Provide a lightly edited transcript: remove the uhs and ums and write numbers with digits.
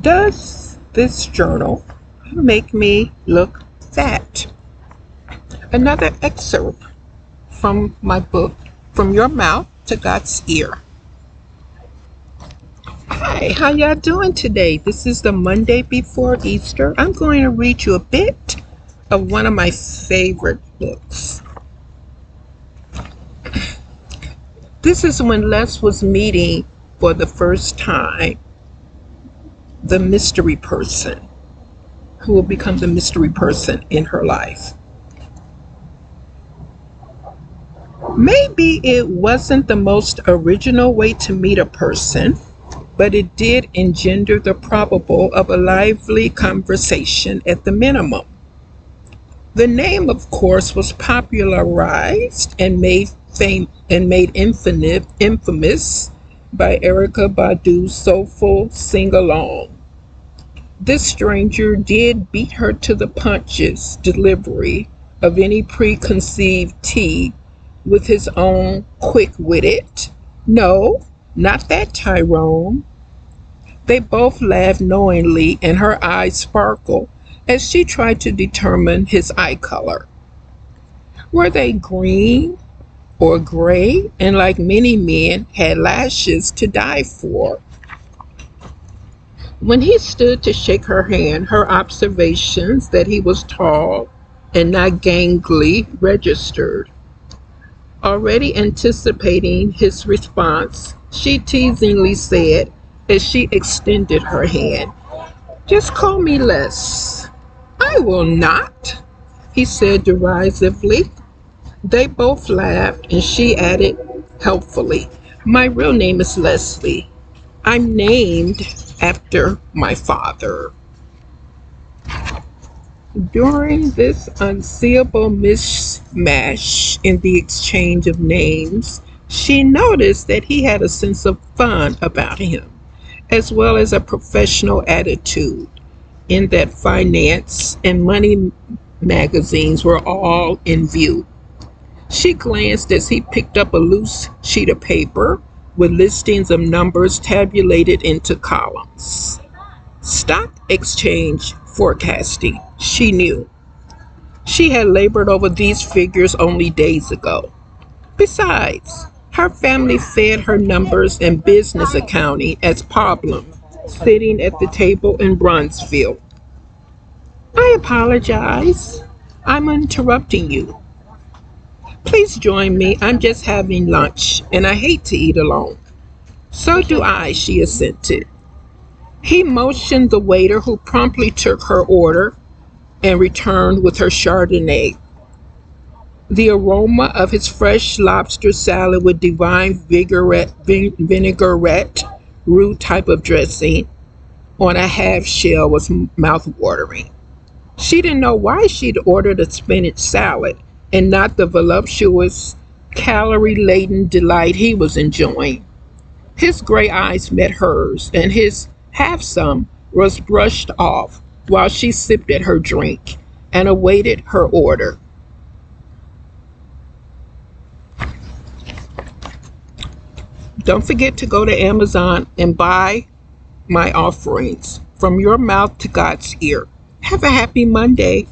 Does this journal make me look fat? Another excerpt from my book, From Your Mouth to God's Ear. Hi, how y'all doing today? This is the Monday before Easter. I'm going to read you a bit of one of my favorite books. This is when Les was meeting for the first time the mystery person who will become the mystery person in her life. Maybe it wasn't the most original way to meet a person, but it did engender the probable of a lively conversation at the minimum. The name, of course, was popularized and made infamous by Erykah Badu's soulful sing-along. This stranger did beat her to the punches delivery of any preconceived tea with his own quick-witted, "No, not that Tyrone." They both laughed knowingly, and her eyes sparkled as she tried to determine his eye color. Were they green or gray, and like many men, had lashes to die for? When he stood to shake her hand, her observations that he was tall and not gangly registered. Already anticipating his response, she teasingly said as she extended her hand, "Just call me Les." "I will not," he said derisively. They both laughed, and she added helpfully, "My real name is Leslie. I'm named after my father." During this unseeable mishmash in the exchange of names, she noticed that he had a sense of fun about him, as well as a professional attitude, in that finance and money magazines were all in view. She glanced as he picked up a loose sheet of paper with listings of numbers tabulated into columns. Stock exchange forecasting, she knew. She had labored over these figures only days ago. Besides, her family fed her numbers and business accounting as problems sitting at the table in Brunsfield. "I apologize. I'm interrupting you. Please join me. I'm just having lunch, and I hate to eat alone." "So do I," she assented. He motioned the waiter, who promptly took her order and returned with her Chardonnay. The aroma of his fresh lobster salad with divine vinaigrette roux type of dressing on a half shell was mouth-watering. She didn't know why she'd ordered a spinach salad and not the voluptuous, calorie-laden delight he was enjoying. His gray eyes met hers, and his half-some was brushed off while she sipped at her drink and awaited her order. Don't forget to go to Amazon and buy my offerings, From Your Mouth to God's Ear. Have a happy Monday.